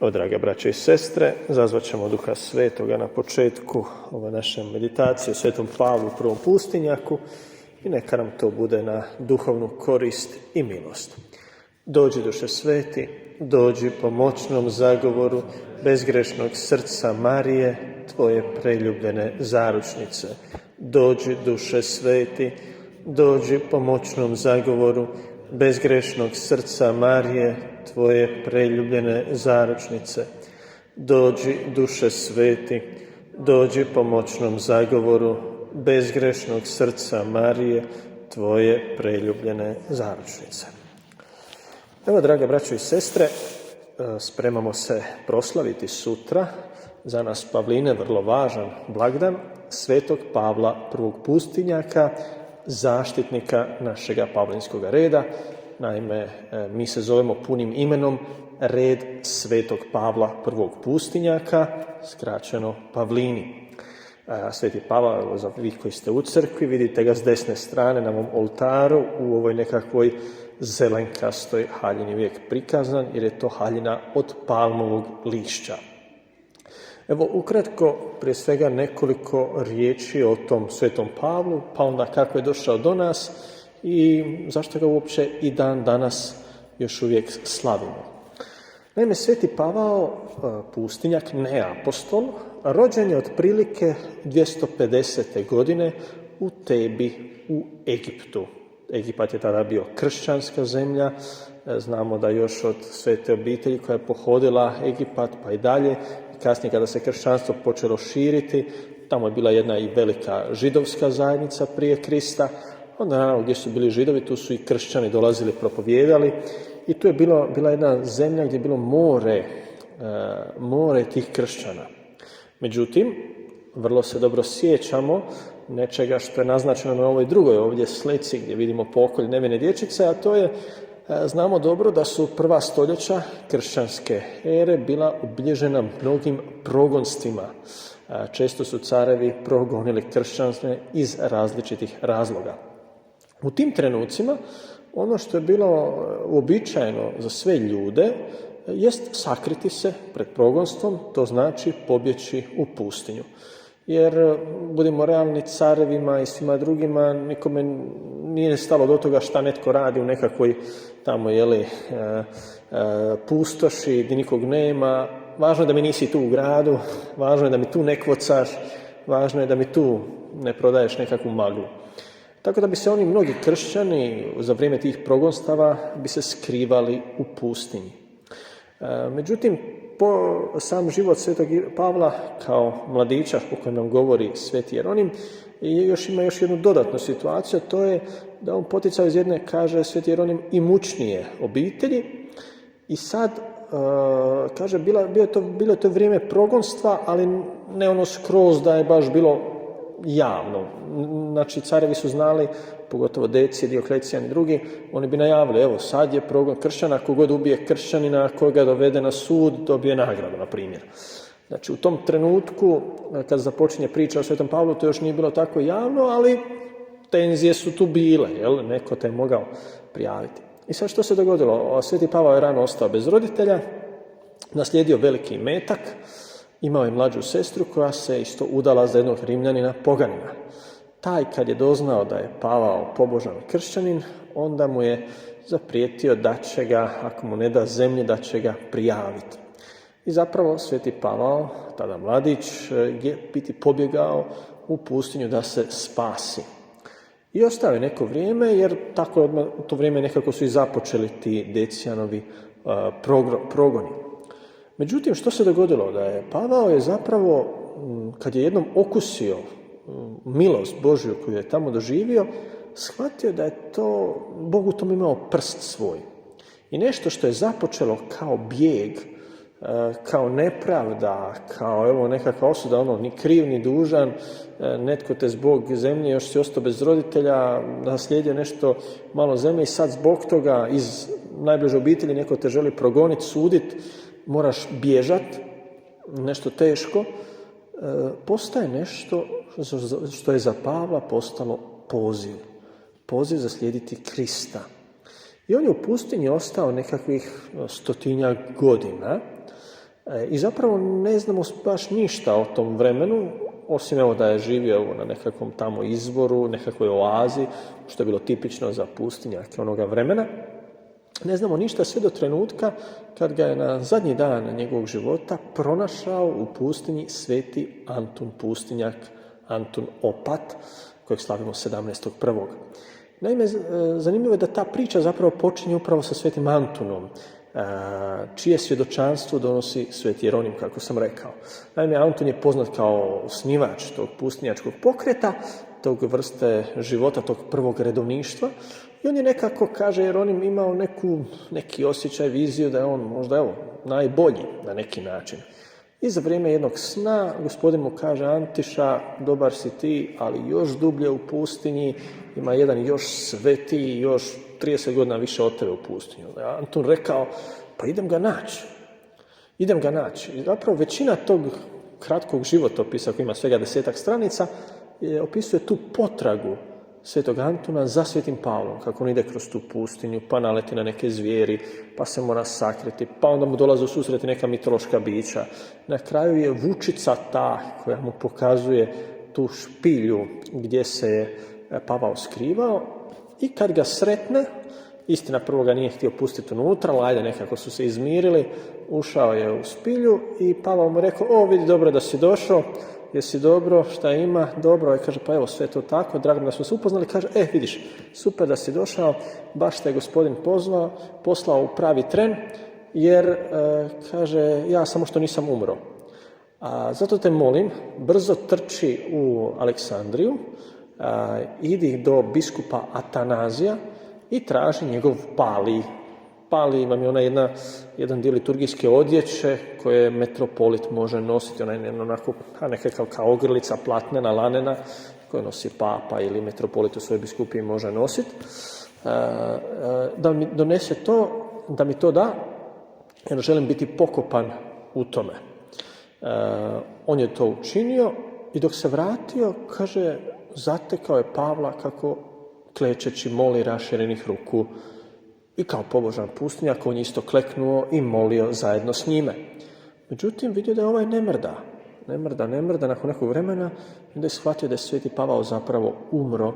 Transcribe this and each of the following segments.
Evo, drage braće i sestre, zazvat ćemo Duha Svetoga na početku ove naše meditacije o Svetom Pavlu u prvom pustinjaku i neka nam to bude na duhovnu korist i milost. Dođi, Duše Sveti, dođi po moćnom zagovoru bezgrešnog srca Marije, tvoje preljubljene zaručnice. Dođi, Duše Sveti, dođi po moćnom zagovoru bezgrešnog srca Marije, tvoje preljubljene zaručnice. Dođi, Duše Sveti, dođi po moćnom zagovoru bezgrešnog srca Marije, tvoje preljubljene zaručnice. Evo, drage braćo i sestre, spremamo se proslaviti sutra, za nas Pavline vrlo važan blagdan, Svetog Pavla prvog pustinjaka, zaštitnika našega pavlinskog reda. Naime, mi se zovemo punim imenom Red Svetog Pavla prvog pustinjaka, skraćeno Pavlini. Sveti Pavao, za vi koji ste u crkvi, vidite ga s desne strane na ovom oltaru u ovoj nekakvoj zelenkastoj haljini, uvijek prikazan, jer je to haljina od palmovog lišća. Evo, ukratko, prije svega nekoliko riječi o tom Svetom Pavlu, pa onda kako je došao do nas i zašto ga uopće i dan danas još uvijek slavimo. Naime, Sveti Pavao, pustinjak, ne apostol, rođen je otprilike 250. godine u Tebi u Egiptu. Egipat je tada bio kršćanska zemlja, znamo da još od svete obitelji koja je pohodila Egipat pa i dalje, kasnije kada se kršćanstvo počelo širiti, tamo je bila jedna i velika židovska zajednica prije Krista, onda naravno gdje su bili Židovi, tu su i kršćani dolazili, propovijedali i tu je bila jedna zemlja gdje je bilo more tih kršćana. Međutim, vrlo se dobro sjećamo nečega što je naznačeno na ovoj drugoj ovdje slici gdje vidimo pokolj nevine dječice, a to je, znamo dobro da su prva stoljeća kršćanske ere bila obilježena mnogim progonstvima. Često su carevi progonili kršćanstvo iz različitih razloga. U tim trenucima ono što je bilo uobičajeno za sve ljude jest sakriti se pred progonstvom, to znači pobjeći u pustinju. Jer, budimo realni, carevima i svima drugima nikome nije stalo do toga šta netko radi u nekakvoj tamo, pustoši gdje nikog nema. Važno je da mi nisi tu u gradu, važno je da mi tu ne kvocaš, važno je da mi tu ne prodaješ nekakvu maglu. Tako da bi se oni mnogi kršćani za vrijeme tih progonstava bi se skrivali u pustinji. Međutim, sam život Svetog Pavla kao mladića, o kojem nam govori Sveti Jeronim, ima još jednu dodatnu situaciju, to je da on poticao iz jedne, kaže Sveti Jeronim, imućnije obitelji i sad, kaže, bilo je to vrijeme progonstva, ali ne ono skroz da je baš bilo javno. Znači, carevi su znali, pogotovo Decije, Dioklecijan i drugi, oni bi najavili, evo, sad je progon kršćana, kogod ubije kršćanina, koga dovede na sud, dobije nagradu, na primjer. Znači, u tom trenutku, kad započinje priča o Svetom Pavlu, to još nije bilo tako javno, ali tenzije su tu bile, neko te je mogao prijaviti. I sad što se dogodilo? Sveti Pavao je rano ostao bez roditelja, naslijedio veliki imetak, imao je mlađu sestru koja se isto udala za jednog Rimljanina poganina. Taj, kad je doznao da je Pavao pobožan kršćanin, onda mu je zaprijetio da će ga, ako mu ne da zemlje, da će ga prijaviti. I zapravo Sveti Pavao, tada mladić, je biti pobjegao u pustinju da se spasi. I ostao je neko vrijeme, jer tako u to vrijeme nekako su i započeli ti Decijanovi progoni. Međutim, što se dogodilo? Da je Pavao je zapravo, kad je jednom okusio milost Božju koju je tamo doživio, shvatio da je to, Bog u tom imao prst svoj. I nešto što je započelo kao bijeg, kao nepravda, kao nekakva osuda, ni kriv ni dužan, netko te zbog zemlje, još si ostao bez roditelja, naslijedio nešto malo zemlje i sad zbog toga iz najbliže obitelji neko te želi progoniti, suditi, moraš bježati, nešto teško, postaje nešto što je za Pavla postalo poziv. Poziv za slijediti Krista. I on je u pustinji ostao nekakvih 100 godina I zapravo ne znamo baš ništa o tom vremenu, osim evo da je živio na nekakvom tamo izvoru, nekakvoj oazi, što je bilo tipično za pustinjake onoga vremena. Ne znamo ništa sve do trenutka kad ga je na zadnji dan njegovog života pronašao u pustinji sveti Antun Pustinjak, Antun Opat, kojeg slavimo 17.1. Naime, zanimljivo je da ta priča zapravo počinje upravo sa svetim Antunom, čije svjedočanstvo donosi sveti Jeronim, kako sam rekao. Naime, Antun je poznat kao osnivač tog pustinjačkog pokreta, tog vrste života, tog prvog redovništva, i on je nekako, kaže Jeronim, imao neki osjećaj, viziju da je on možda najbolji na neki način. I za vrijeme jednog sna gospodin mu kaže: Antiša, dobar si ti, ali još dublje u pustinji ima jedan još svetiji, još 30 godina više od tebe u pustinju. Antun rekao: pa idem ga naći. I zapravo većina tog kratkog životopisa, koji ima svega 10-ak stranica, opisuje tu potragu svetog Antuna za svetim Pavlom, kako on ide kroz tu pustinju, pa naleti na neke zvijeri, pa se mora sakriti, pa onda mu dolaze u susreti neka mitološka bića. Na kraju je vučica ta koja mu pokazuje tu špilju gdje se je Pavao skrivao, i kad ga sretne, istina prvo ga nije htio pustiti unutra, ali ajde, nekako su se izmirili, ušao je u spilju i Pavao mu rekao: vidi, dobro da si došao, jesi dobro, šta ima, dobro. I kaže: pa evo, sve to tako, drago da smo se upoznali. Kaže: vidiš, super da si došao, baš te je gospodin poslao u pravi tren, jer, kaže, ja samo što nisam umro. Zato te molim, brzo trči u Aleksandriju, idi do biskupa Atanazija i traži njegov palij. Palij vam je jedan dio liturgijske odjeće koje metropolit može nositi, nekakav kao ogrlica platnena, lanena, koju nosi papa ili metropolit u svojoj biskupiji može nositi. Da mi donese to, da mi to da, jer želim biti pokopan u tome. On je to učinio i dok se vratio, kaže, zatekao je Pavla kako klečeći moli raširenih ruku. I kao pobožan pustinjak on je isto kleknuo i molio zajedno s njime. Međutim, vidio da je ovaj ne mrda nakon nekog vremena, i onda je shvatio da je sveti Pavao zapravo umro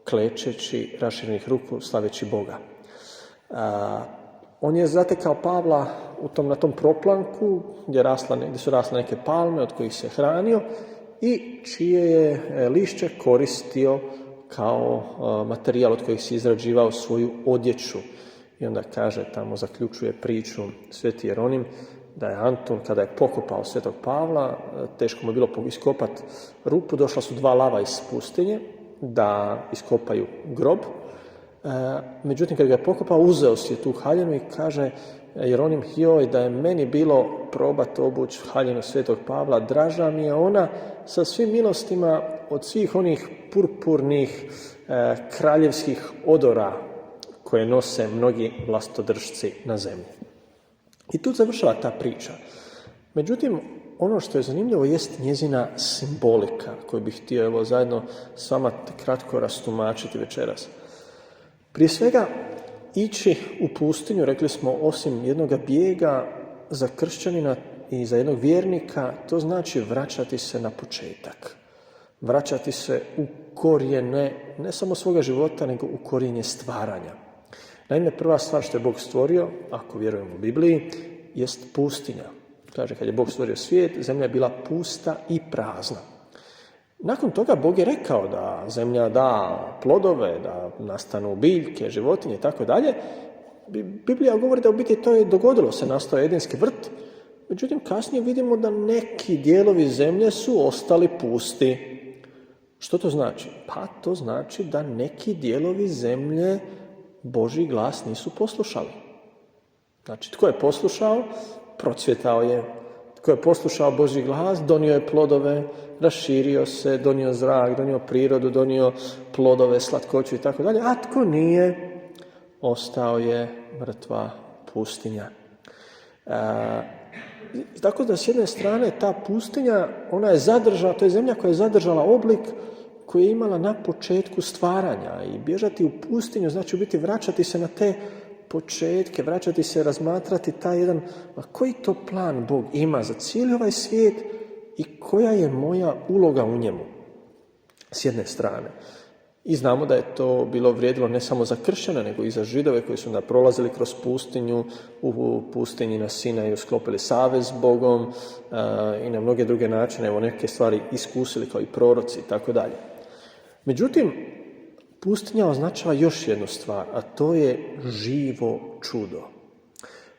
klečeći raširenih ruku, slaveći Boga. On je zatekao Pavla na tom proplanku gdje su rasle neke palme od kojih se hranio i čije je lišće koristio kao materijal od kojih se izrađivao svoju odjeću. I onda kaže, tamo zaključuje priču sveti Jeronim, da je Antun, kada je pokopao svetog Pavla, teško mu je bilo iskopati rupu, došla su 2 lava iz pustinje da iskopaju grob. Međutim, kad ga je pokopao, uzeo si tu haljinu i kaže Jeronim: joj, da je meni bilo probat obući haljinu svetog Pavla, draža mi je ona sa svim milostima od svih onih purpurnih kraljevskih odora koje nose mnogi vlastodržci na zemlji. I tu završava ta priča. Međutim, ono što je zanimljivo jest njezina simbolika, koju bih htio zajedno s vama kratko rastumačiti večeras. Prije svega, ići u pustinju, rekli smo, osim jednoga bijega za kršćanina i za jednog vjernika, to znači vraćati se na početak. Vraćati se u korijene, ne samo svoga života, nego u korijenje stvaranja. Naime, prva stvar što je Bog stvorio, ako vjerujemo u Bibliji, jest pustinja. Kaže, kad je Bog stvorio svijet, zemlja je bila pusta i prazna. Nakon toga Bog je rekao da zemlja da plodove, da nastanu biljke, životinje i tako dalje. Biblija govori da u biti to je dogodilo se, nastao Edenski vrt. Međutim, kasnije vidimo da neki dijelovi zemlje su ostali pusti. Što to znači? Pa to znači da neki dijelovi zemlje Božji glas nisu poslušali. Znači, tko je poslušao, procvjetao je. Tko je poslušao Božji glas, donio je plodove, raširio se, donio zrak, donio prirodu, donio plodove, slatkoću i tako dalje. A tko nije, ostao je mrtva pustinja. Tako da s jedne strane ta pustinja, ona je zadržala, to je zemlja koja je zadržala oblik koji je imala na početku stvaranja. I bježati u pustinju znači u biti vraćati se na te početke, vraćati se, razmatrati taj jedan, koji to plan Bog ima za cijeli ovaj svijet i koja je moja uloga u njemu, s jedne strane. I znamo da je to bilo vrijedilo ne samo za kršćane, nego i za Židove koji su prolazili kroz pustinju, u pustinji na Sinaju sklopili savez s Bogom i na mnoge druge načine, evo neke stvari iskusili kao i proroci i tako dalje. Međutim, pustinja označava još jednu stvar, a to je živo čudo.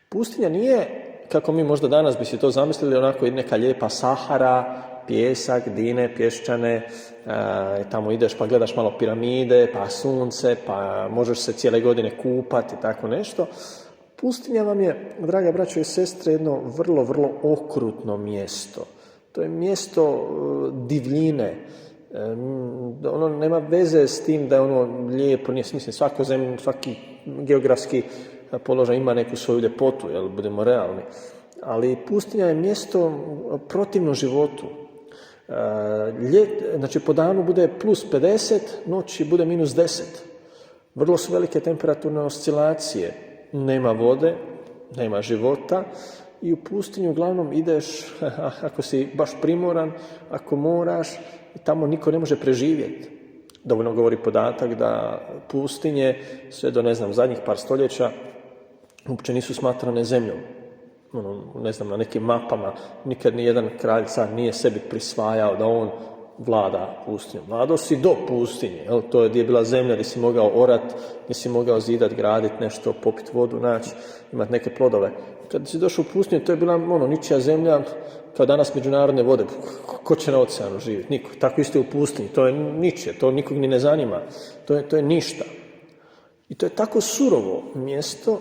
Pustinja nije, kako mi možda danas bi si to zamislili, onako neka lijepa Sahara, pijesak, dine, pješčane, tamo ideš pa gledaš malo piramide, pa sunce, pa možeš se cijele godine kupati, tako nešto. Pustinja vam je, draga braćo i sestre, jedno vrlo, vrlo okrutno mjesto. To je mjesto divljine. Ono nema veze s tim da je ono lijepo, nije smislen, svaki geografski položaj ima neku svoju ljepotu, jel, budemo realni. Ali pustinja je mjesto protivno životu. Znači po danu bude plus 50, noći bude minus 10. Vrlo su velike temperaturne oscilacije. Nema vode, nema života i u pustinju uglavnom ideš, ako si baš primoran, ako moraš, tamo niko ne može preživjeti. Dovoljno govori podatak da pustinje sve do, zadnjih par stoljeća uopće nisu smatrane zemljom. Na nekim mapama nikad ni jedan kralj car nije sebi prisvajao da on vlada pustinjom. Vladao si do pustinje, jel? To je gdje je bila zemlja gdje si mogao orat, gdje si mogao zidat, graditi nešto, popiti vodu, naći, imati neke plodove. Kad si došao u pustinju, to je bila ničija zemlja, kao danas međunarodne vode. Ko će na oceanu živjeti? Niko. Tako isto je u pustinji. To je ničije, to nikog ni ne zanima. To je ništa. I to je tako surovo mjesto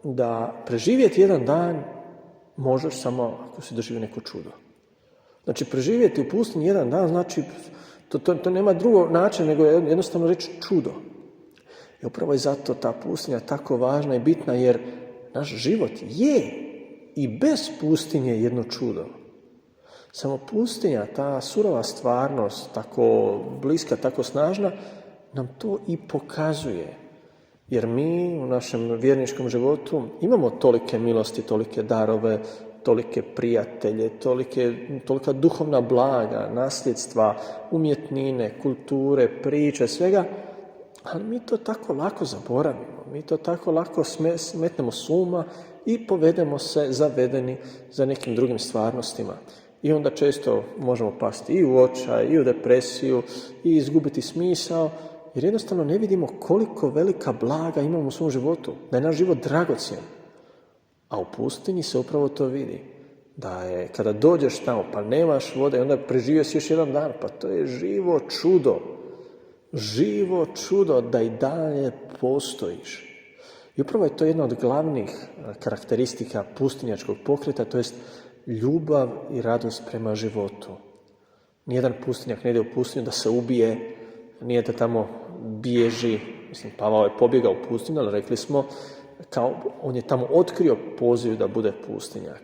da preživjeti jedan dan možeš samo ako si doživio neko čudo. Znači, preživjeti u pustinji jedan dan, znači, to nema drugog načina nego jednostavno reći čudo. I upravo je zato ta pustinja tako važna i bitna, jer naš život je i bez pustinje jedno čudo. Samo pustinja, ta surova stvarnost, tako bliska, tako snažna, nam to i pokazuje. Jer mi u našem vjerničkom životu imamo tolike milosti, tolike darove, tolike prijatelje, tolika duhovna blaga, nasljedstva, umjetnine, kulture, priče, svega, ali mi to tako lako zaboravimo. Mi to tako lako smetnemo s uma i povedemo se zavedeni za nekim drugim stvarnostima. I onda često možemo pasti i u očaj, i u depresiju, i izgubiti smisao, jer jednostavno ne vidimo koliko velika blaga imamo u svom životu, da je naš život dragocjen. A u pustinji se upravo to vidi. Da je, kada dođeš tamo, pa nemaš vode, onda preživio si još jedan dan, pa to je živo čudo. Živo čudo da i dalje postojiš. I upravo je to jedna od glavnih karakteristika pustinjačkog pokreta, to jest ljubav i radost prema životu. Nijedan pustinjak ne ide u pustinju da se ubije, nije da tamo bježi. Pavao je pobjegao u pustinju, ali rekli smo, on je tamo otkrio poziv da bude pustinjak.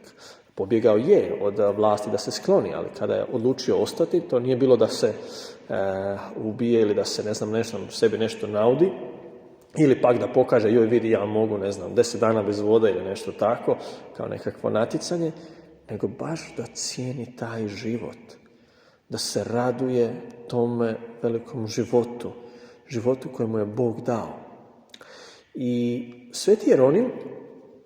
Pobjegao je od vlasti da se skloni, ali kada je odlučio ostati, to nije bilo da se ubije ili da se, sebi nešto naudi, ili pak da pokaže, joj vidi, ja mogu, 10 dana bez vode ili nešto tako, kao nekakvo natjecanje, nego baš da cijeni taj život, da se raduje tome velikom životu koji mu je Bog dao. I Sveti Jeronim,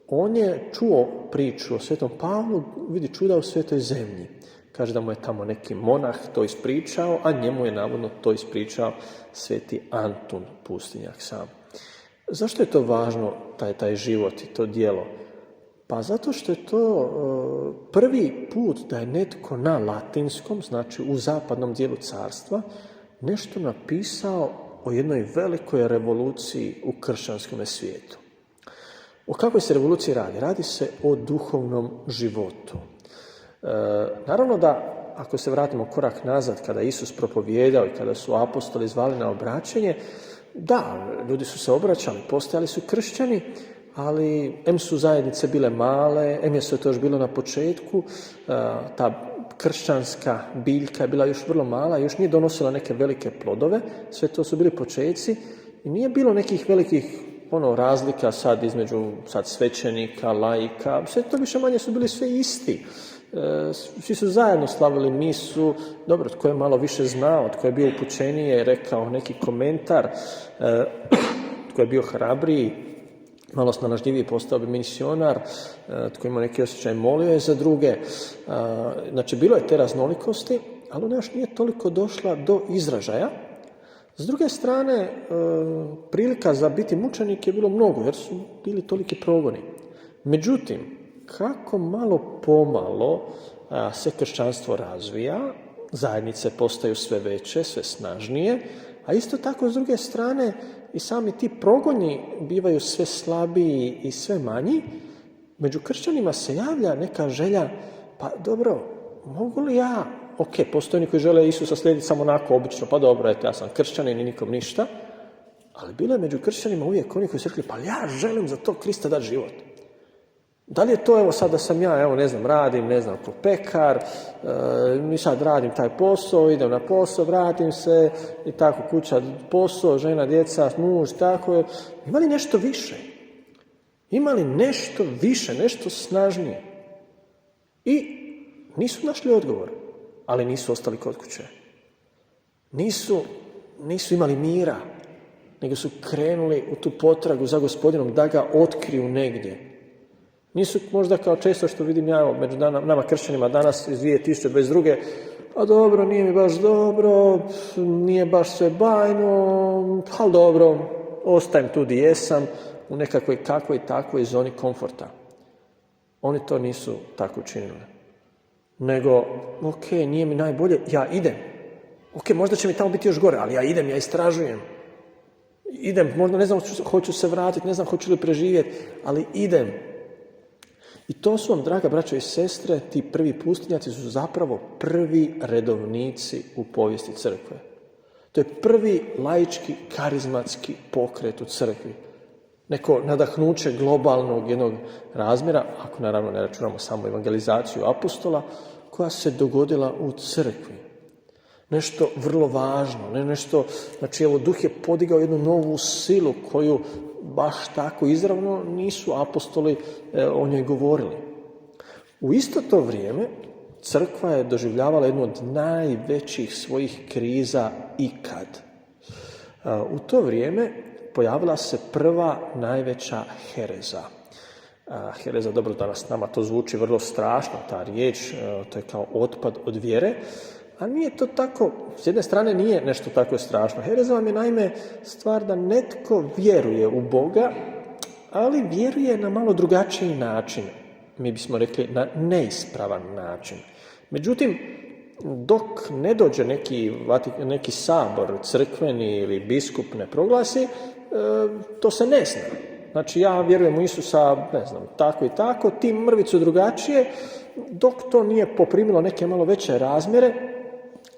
on je čuo priču o Svetom Pavlu, vidi čuda u Svetoj zemlji. Kaže da mu je tamo neki monah to ispričao, a njemu je navodno to ispričao Sveti Antun, pustinjak sam. Zašto je to važno, taj život i to djelo? Pa zato što je to prvi put da je netko na latinskom, znači u zapadnom dijelu carstva, nešto napisao o jednoj velikoj revoluciji u kršćanskom svijetu. O kakvoj se revoluciji radi? Radi se o duhovnom životu. Naravno da, ako se vratimo korak nazad, kada je Isus propovijedao i kada su apostoli zvali na obraćenje, da, ljudi su se obraćali, postojali su kršćani, ali em su zajednice bile male, em je sve to još bilo na početku, ta kršćanska biljka je bila još vrlo mala, još nije donosila neke velike plodove, sve to su bili počeci i nije bilo nekih velikih razlika sad između svećenika, laika, sve to više manje su bili sve isti. Svi su zajedno slavili misu, dobro, tko je malo više znao, tko je bio upućenije, rekao neki komentar, tko je bio hrabriji, malo snalažljiviji, postao bi misionar, tko ima neki osjećaj, molio je za druge. Znači, bilo je te raznolikosti, ali ona još nije toliko došla do izražaja. S druge strane, prilika za biti mučenik je bilo mnogo, jer su bili toliki progoni. Međutim, kako malo pomalo se kršćanstvo razvija, zajednice postaju sve veće, sve snažnije, a isto tako s druge strane i sami ti progoni bivaju sve slabiji i sve manji. Među kršćanima se javlja neka želja, pa dobro, mogu li ja, postoje oni koji žele Isusa slijediti samo onako obično, pa dobro, ja sam kršćanin i nikom ništa, ali bilo je među kršćanima uvijek oni koji su rekli, pa ja želim za to Krista dati život. Da li je to, sad da sam ja, radim, ko pekar, i sad radim taj posao, idem na posao, vratim se, i tako, kuća, posao, žena, djeca, muž, tako. Ima li nešto više? Ima li nešto više, nešto snažnije? I nisu našli odgovor, ali nisu ostali kod kuće. Nisu imali mira, nego su krenuli u tu potragu za Gospodinom da ga otkriju negdje. Nisu možda kao često što vidim ja među nama kršćanima danas iz 2022. A dobro, nije mi baš dobro, nije baš sve bajno, ali dobro, ostajem tu gdje jesam, u nekakvoj kakvoj takvoj zoni komforta. Oni to nisu tako učinili. Nego, nije mi najbolje, ja idem. Možda će mi tamo biti još gore, ali ja idem, ja istražujem. Idem, možda ne znam, hoću se vratiti, ne znam hoću li preživjeti, ali idem. I to su vam, draga braćo i sestre, ti prvi pustinjaci su zapravo prvi redovnici u povijesti crkve. To je prvi laički, karizmatski pokret u crkvi. Neko nadahnuće globalnog jednog razmjera, ako naravno ne računamo samo evangelizaciju apostola, koja se dogodila u crkvi. Nešto vrlo važno, nešto, znači Duh je podigao jednu novu silu koju baš tako izravno nisu apostoli o njoj govorili. U isto to vrijeme crkva je doživljavala jednu od najvećih svojih kriza ikad. U to vrijeme pojavila se prva najveća hereza. Hereza, dobro, danas nama to zvuči vrlo strašno, ta riječ, to je kao otpad od vjere, a nije to tako, s jedne strane nije nešto tako strašno. Hereza vam je naime stvar da netko vjeruje u Boga, ali vjeruje na malo drugačiji način. Mi bismo rekli na neispravan način. Međutim, dok ne dođe neki sabor crkveni ili biskup ne proglasi, to se ne zna. Znači, ja vjerujem u Isusa, tako i tako, ti mrvicu drugačije, dok to nije poprimilo neke malo veće razmjere,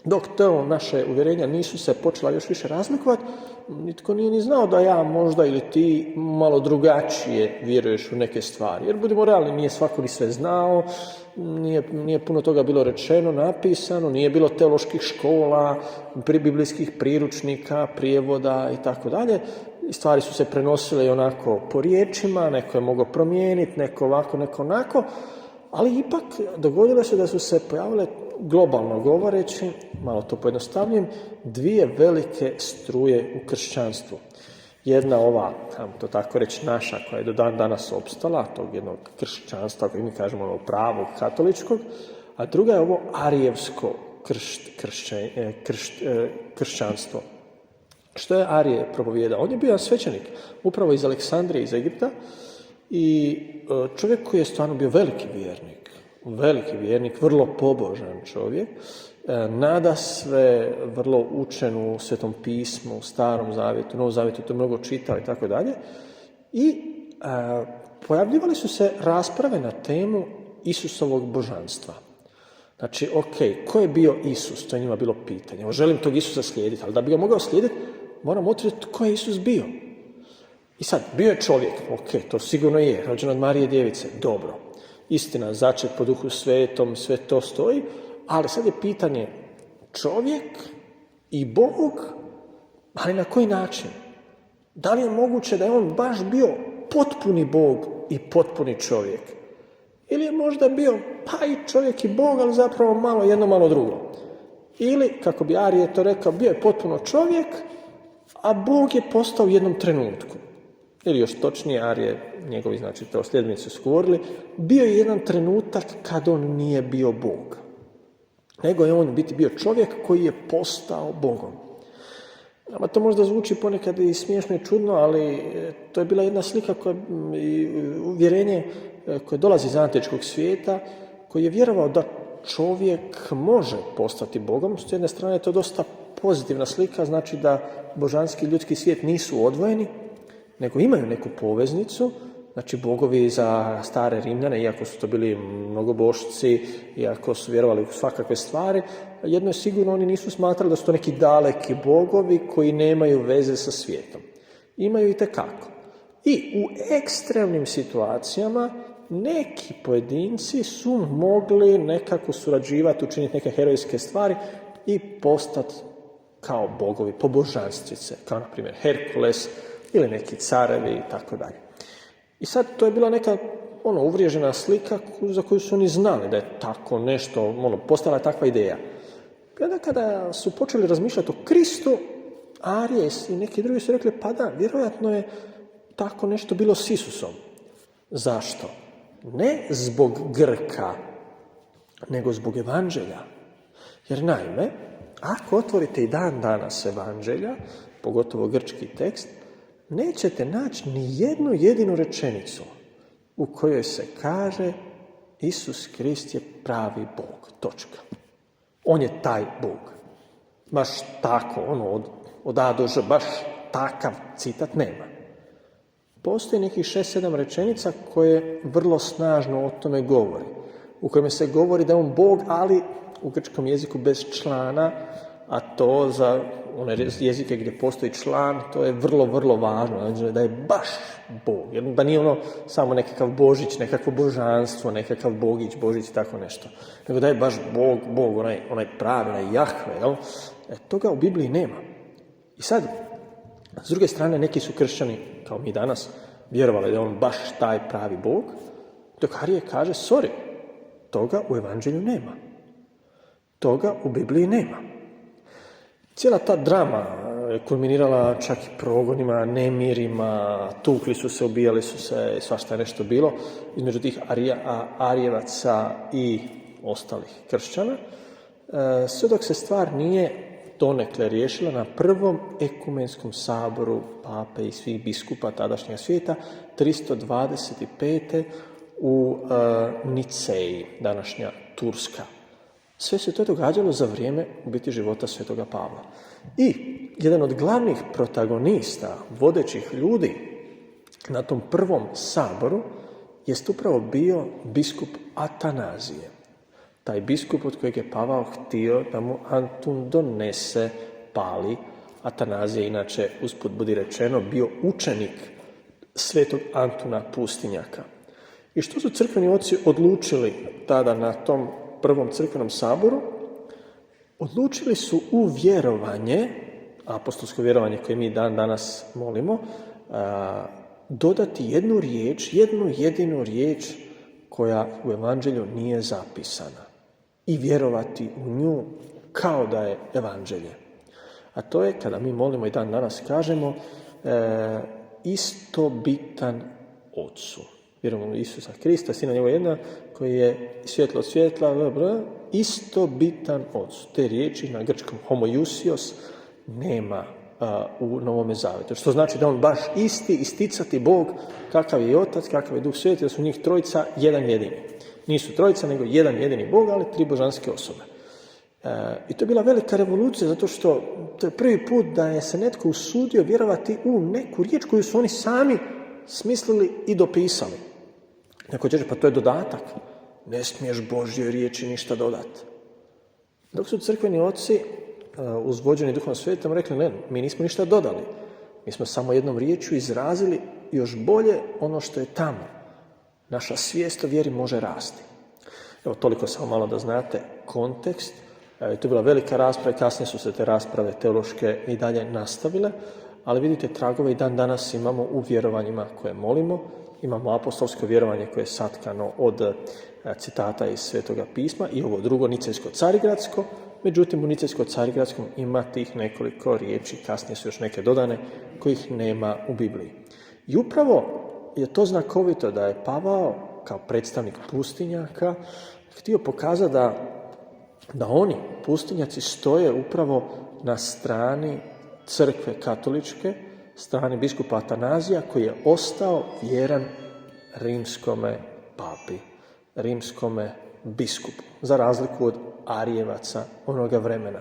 dok to naše uvjerenja nisu se počela još više razlikovati, nitko nije ni znao da ja možda ili ti malo drugačije vjeruješ u neke stvari. Jer budimo realni, nije svako ni sve znao, nije puno toga bilo rečeno, napisano, nije bilo teoloških škola, biblijskih priručnika, prijevoda i tako dalje. Stvari su se prenosile i onako po riječima, neko je mogao promijeniti, neko ovako, neko onako, ali ipak dogodilo se da su se pojavile, globalno govoreći, malo to pojednostavljujem, dvije velike struje u kršćanstvu. Jedna ova, to tako reći, naša, koja je do dan danas opstala, tog jednog kršćanstva, kako mi kažemo, pravog katoličkog, a druga je ovo arijevsko kršćanstvo. Što je Arije propovijedao? On je bio svećenik, upravo iz Aleksandrije, iz Egipta, i čovjek koji je stvarno bio veliki vjernik, vrlo pobožan čovjek, nada sve, učen u Svetom pismu, u Starom zavjetu, Novom zavjetu, to mnogo čitao i tako dalje. I pojavljivali su se rasprave na temu Isusovog božanstva. Znači, ko je bio Isus? To je njima bilo pitanje. Želim tog Isusa slijediti, ali da bi ga mogao slijediti, moram otkriti tko je Isus bio. I sad, bio je čovjek, to sigurno je, rođen od Marije Djevice, dobro. Istina, začet po Duhu Svetom, sve to stoji, ali sad je pitanje čovjek i Bog, ali na koji način? Da li je moguće da je on baš bio potpuni Bog i potpuni čovjek? Ili je možda bio pa i čovjek i Bog, ali zapravo malo jedno, malo drugo? Ili, kako bi Arije to rekao, bio je potpuno čovjek, a Bog je postao u jednom trenutku. Ili još točnije, Arije, njegovi znači sljedbenici su govorili, bio je jedan trenutak kad on nije bio Bog. Nego je on biti bio čovjek koji je postao Bogom. Nama to možda zvuči ponekad i smiješno i čudno, ali to je bila jedna slika i uvjerenje koje dolazi iz antičkog svijeta, koji je vjerovao da čovjek može postati Bogom. S jedne strane je to dosta pozitivna slika, znači da božanski i ljudski svijet nisu odvojeni, nego imaju neku poveznicu. Znači, bogovi za stare Rimljane, iako su to bili mnogobošci, iako su vjerovali u svakakve stvari, jedno je sigurno, oni nisu smatrali da su to neki daleki bogovi koji nemaju veze sa svijetom. Imaju i tekako. I u ekstremnim situacijama neki pojedinci su mogli nekako surađivati, učiniti neke herojske stvari i postati kao bogovi, pobožanstvice, kao na primjer Herkules ili neki carevi i tako dalje. I sad to je bila neka uvriježena slika za koju su oni znali da je tako nešto, postala je takva ideja. Kada su počeli razmišljati o Kristu, Arije i neki drugi su rekli, pa da, vjerojatno je tako nešto bilo s Isusom. Zašto? Ne zbog Grka, nego zbog evanđelja. Jer naime, ako otvorite i dan danas evanđelja, pogotovo grčki tekst, nećete naći ni jednu jedinu rečenicu u kojoj se kaže Isus Krist je pravi Bog. Točka. On je taj Bog. Baš tako, od A do Ž, baš takav citat nema. Postoji nekih 6-7 rečenica koje vrlo snažno o tome govori. U kojima se govori da je on Bog, ali u grčkom jeziku bez člana, a to za one jezike gdje postoji član, to je vrlo, vrlo važno. Znači da je baš Bog. Da nije samo nekakav Božić, nekakvo božanstvo, nekakav Bogić, Božić i tako nešto. Nego da je baš Bog, onaj pravi, onaj Jahve. Jel? Toga u Bibliji nema. I sad, s druge strane, neki su kršćani, kao mi danas, vjerovali da je on baš taj pravi Bog, dok Arije kaže, sorry, toga u evanđelju nema. Toga u Bibliji nema. Cijela ta drama je kulminirala čak i progonima, nemirima, tukli su se, ubijali su se, svašta je nešto bilo između tih Arijevaca i ostalih kršćana, sve dok se stvar nije donekle riješila na prvom ekumenskom saboru pape i svih biskupa tadašnjeg svijeta 325. u Niceji, današnja Turska. Sve se to događalo za vrijeme u biti života svetoga Pavla. I jedan od glavnih protagonista, vodećih ljudi na tom prvom saboru jest upravo bio biskup Atanazije. Taj biskup od kojeg je Pavao htio da mu Antun donese pali. Atanazije, inače, usput budi rečeno, bio učenik svetog Antuna Pustinjaka. I što su crkveni oci odlučili tada na tom prvom crkvenom saboru? Odlučili su u vjerovanje, apostolsko vjerovanje koje mi dan danas molimo, dodati jednu jedinu riječ koja u evanđelju nije zapisana i vjerovati u nju kao da je evanđelje. A to je kada mi molimo i dan danas kažemo istobitan Otcu. Vjerujemo u Isusa Krista, Sina njegova jedna, koji je svjetlo od svjetla, istobitan Otcu. Te riječi na grčkom homoiousios nema u Novome Zavjetu. Što znači da on baš isticati Bog, kakav je Otac, kakav je Duh Sveti, da su njih trojica jedan jedini. Nisu trojica, nego jedan jedini Bog, ali tri božanske osobe. I to je bila velika revolucija, zato što to je prvi put da je se netko usudio vjerovati u neku riječ koju su oni sami smislili i dopisali. Neko će reći, pa to je dodatak. Ne smiješ Božjoj riječi ništa dodati. Dok su crkveni oci uzvođeni Duhom Svetom rekli, ne, mi nismo ništa dodali. Mi smo samo jednom riječju izrazili još bolje ono što je tamo. Naša svijest o vjeri može rasti. Evo, toliko samo malo da znate kontekst. To je bila velika rasprava i kasnije su se te rasprave teološke i dalje nastavile. ali vidite, tragove i dan danas imamo u vjerovanjima koje molimo. Imamo apostolsko vjerovanje koje je satkano od citata iz Svetoga pisma i ovo drugo, Nicejsko-Carigradsko. Međutim, u Nicejsko-Carigradskom ima tih nekoliko riječi, kasnije su još neke dodane, kojih nema u Bibliji. I upravo je to znakovito da je Pavao, kao predstavnik pustinjaka, htio pokazati da oni, pustinjaci, stoje upravo na strani crkve katoličke, strani biskupa Atanazija, koji je ostao vjeran rimskome papi, rimskome biskupu, za razliku od Arijevaca onoga vremena.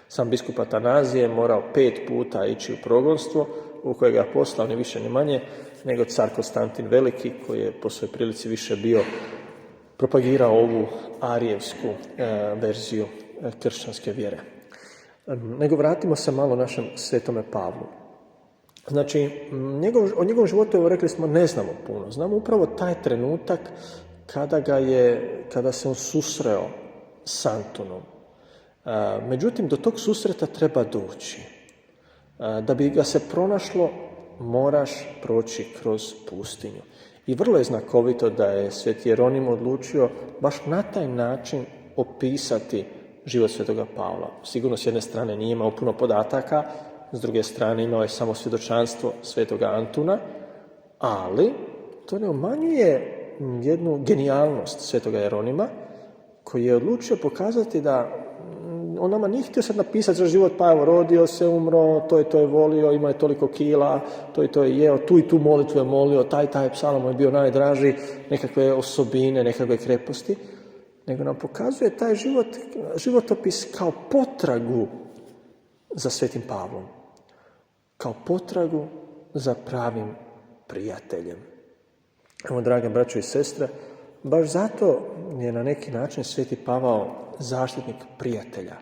Sam biskup Atanazije je morao 5 puta ići u progonstvo, u kojega je poslao ni više ni manje nego car Konstantin Veliki, koji je po svojoj prilici više bio propagirao ovu arijevsku verziju kršćanske vjere. Nego vratimo se malo našem svetome Pavlu. Znači, o njegovom životu, rekli smo, ne znamo puno. Znamo upravo taj trenutak kada se on susreo s Antunom. Međutim, do tog susreta treba doći. Da bi ga se pronašlo, moraš proći kroz pustinju. I vrlo je znakovito da je sveti Jeronim odlučio baš na taj način opisati život svetoga Pavla. Sigurno s jedne strane nije imao puno podataka, s druge strane imao je samo svjedočanstvo svetoga Antuna, ali to ne umanjuje jednu genijalnost svetoga Jeronima, koji je odlučio pokazati da on nama nije htio sad napisati za život, pa evo, rodio se, umro, to je volio, imao je toliko kila, to je jeo, tu i tu molitvu je molio, taj psalam mu je bio najdraži, nekakve osobine, nekakve kreposti, nego nam pokazuje taj životopis kao potragu za svetim Pavlom, kao potragu za pravim prijateljem. Evo, drage braćo i sestre, baš zato je na neki način sveti Pavao zaštitnik prijatelja.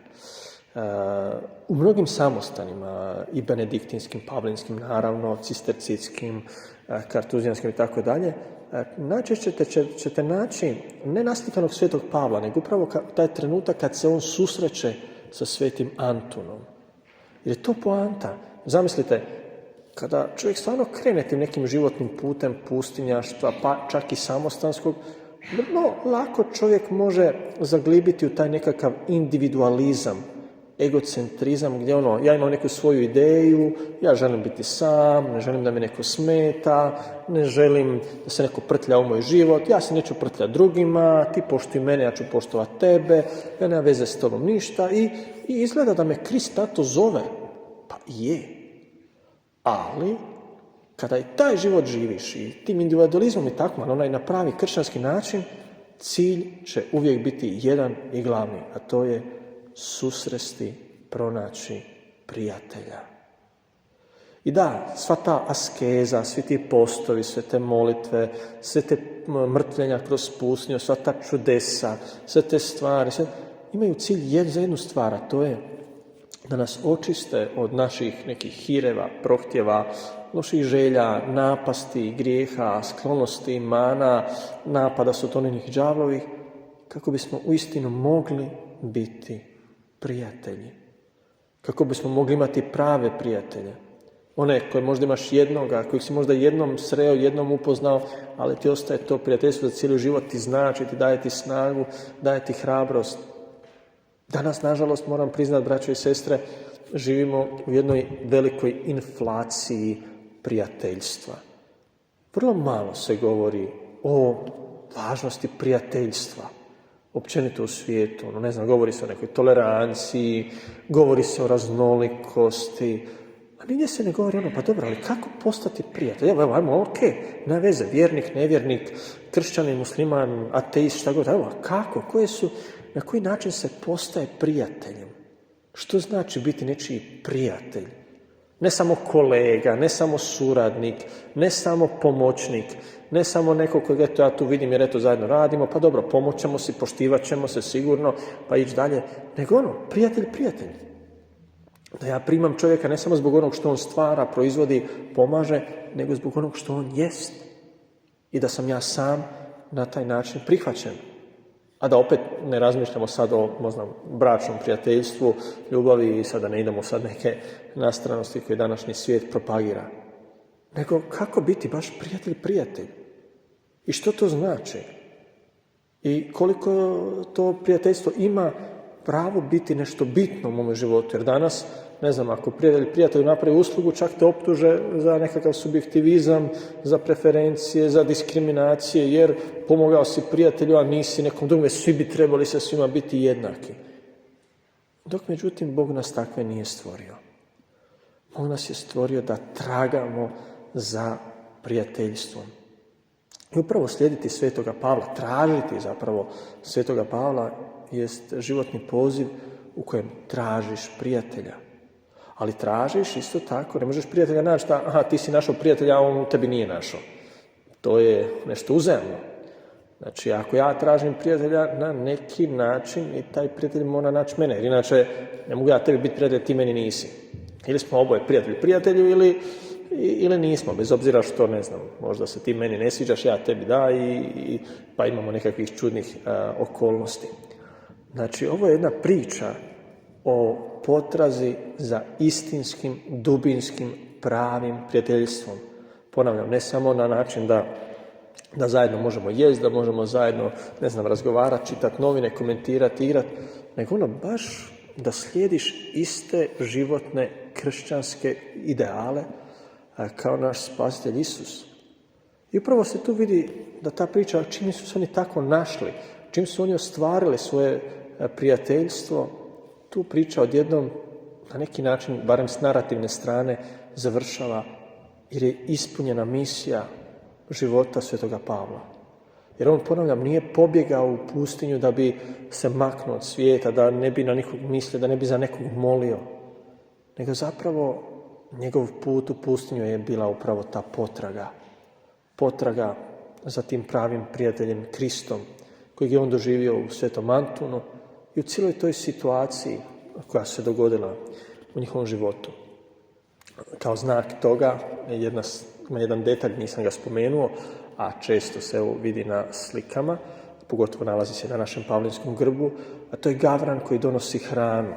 U mnogim samostanima, i benediktinskim, pavlinskim, naravno, cistercitskim, kartuzijanskim i tako dalje, najčešće ćete naći ne naslikanog svetog Pavla, nego upravo taj trenutak kad se on susreće sa svetim Antunom. Jer je to poanta. Zamislite, kada čovjek stvarno krene tim nekim životnim putem pustinjaštva, pa čak i samostanskog, vrlo lako čovjek može zaglibiti u taj nekakav individualizam, egocentrizam, gdje ja imam neku svoju ideju, ja želim biti sam, ne želim da mi neko smeta, ne želim da se neko prtlja u moj život, ja se neću prtljati drugima, ti poštuj mene, ja ću poštovati tebe, ja nema veze s tobom ništa i izgleda da me Krist tako zove. Pa je. Ali, kada i taj život živiš i tim individualizmom i tako, onaj na pravi kršćanski način, cilj će uvijek biti jedan i glavni, a to je susresti, pronaći prijatelja. I da, sva ta askeza, svi ti postovi, sve te molitve, sve te mrtvljenja kroz pustinju, sva ta čudesa, sve te stvari, imaju cilj za jednu stvar, a to je da nas očiste od naših nekih hireva, prohtjeva, loših želja, napasti, grijeha, sklonosti, mana, napada sotonenih đavlovih, kako bismo uistinu mogli biti prijatelji. Kako bismo mogli imati prave prijatelje. One koje možda imaš jednoga, kojih si možda jednom sreo, jednom upoznao, ali ti ostaje to prijateljstvo za cijeli život, ti znači, ti daje ti snagu, daje ti hrabrost. Danas, nažalost, moram priznati, braćo i sestre, živimo u jednoj velikoj inflaciji prijateljstva. Vrlo malo se govori o važnosti prijateljstva. Općenito u svijetu, govori se o nekoj toleranciji, govori se o raznolikosti, a nigdje se ne govori pa dobro, ali kako postati prijatelj? Ajmo, ne veze, vjernik, nevjernik, kršćanin, musliman, ateist, šta god, kako, na koji način se postaje prijateljem? Što znači biti nečiji prijatelj? Ne samo kolega, ne samo suradnik, ne samo pomoćnik, ne samo neko kojeg ja tu vidim jer zajedno radimo, pa dobro, pomoćemo si, poštivat ćemo se sigurno, pa ići dalje. Nego prijatelj. Da ja primam čovjeka ne samo zbog onog što on stvara, proizvodi, pomaže, nego zbog onog što on jest. I da sam ja sam na taj način prihvaćen. A da opet ne razmišljamo sad o, možda, bračnom prijateljstvu, ljubavi i sada ne idemo sad neke nastranosti koje današnji svijet propagira. Nego kako biti baš prijatelj. I što to znači? I koliko to prijateljstvo ima pravo biti nešto bitno u mome životu. Jer danas, ne znam, ako prijatelj napravi uslugu, čak te optuže za nekakav subjektivizam, za preferencije, za diskriminacije, jer pomogao si prijatelju, a nisi nekom drugom, svi bi trebali sa svima biti jednaki. Dok, međutim, Bog nas takve nije stvorio. Bog nas je stvorio da tragamo za prijateljstvom. I upravo slijediti Svetoga Pavla, tražiti zapravo Svetoga Pavla jest životni poziv u kojem tražiš prijatelja. Ali tražiš isto tako, ne možeš prijatelja naći da, ti si našao prijatelja, a on tebi nije našao. To je nešto uzajamno. Znači, ako ja tražim prijatelja, na neki način i taj prijatelj mora naći mene. Jer inače, ne mogu ja tebi biti prijatelj, ti meni nisi. Ili smo oboje prijatelju ili nismo, bez obzira što, ne znam, možda se ti meni ne sviđaš, ja tebi da pa imamo nekakvih čudnih okolnosti. Znači, ovo je jedna priča o potrazi za istinskim, dubinskim, pravim prijateljstvom. Ponavljam, ne samo na način da zajedno možemo jesti, da možemo zajedno, ne znam, razgovarati, čitati novine, komentirati, igrati, nego baš da slijediš iste životne kršćanske ideale kao naš spasitelj Isus. I upravo se tu vidi da ta priča, čim su se oni tako našli, čim su oni ostvarili svoje prijateljstvo, tu priča odjednom na neki način, barem s narativne strane, završava jer je ispunjena misija života Svetoga Pavla. Jer on, ponavljam, nije pobjegao u pustinju da bi se maknuo od svijeta, da ne bi na nikog mislio, da ne bi za nekog molio. Nego zapravo njegov put u pustinju je bila upravo ta potraga za tim pravim prijateljem Kristom, kojeg je on doživio u Svetom Antunu i u cijeloj toj situaciji koja se dogodila u njihovom životu. Kao znak toga, ima jedan detalj, nisam ga spomenuo, a često se vidi na slikama, pogotovo nalazi se na našem pavlinskom grbu, a to je gavran koji donosi hranu.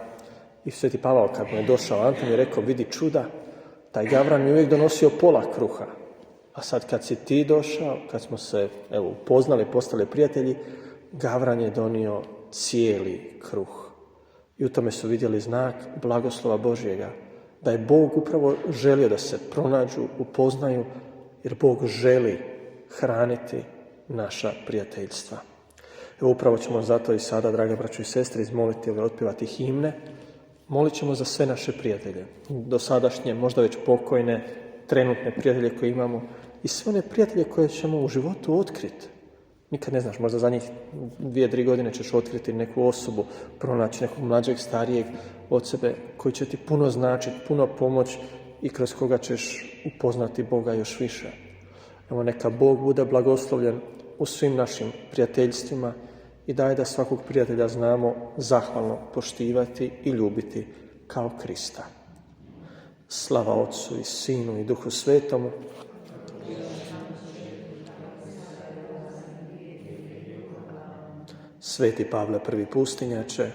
I Sveti Pavao, kad mu je došao Antun, je rekao, vidi čuda, taj gavran mi uvijek donosio pola kruha. A sad kad si ti došao, kad smo se upoznali, postali prijatelji, gavran je donio cijeli kruh. I u tome su vidjeli znak blagoslova Božjega, da je Bog upravo želio da se pronađu, upoznaju, jer Bog želi hraniti naša prijateljstva. Evo upravo ćemo zato i sada, drage braćo i sestre, izmoliti ili otpjevati himne. Molit ćemo za sve naše prijatelje, dosadašnje, možda već pokojne, trenutne prijatelje koje imamo i sve one prijatelje koje ćemo u životu otkriti. Nikad ne znaš, možda za njih 2-3 godine ćeš otkriti neku osobu, pronaći nekog mlađeg, starijeg od sebe koji će ti puno značiti, puno pomoći i kroz koga ćeš upoznati Boga još više. Evo neka Bog bude blagoslovljen u svim našim prijateljstvima i daje da svakog prijatelja znamo zahvalno poštivati i ljubiti kao Krista. Slava Otcu i Sinu i Duhu Svetomu. Sveti Pavle, prvi pustinjače,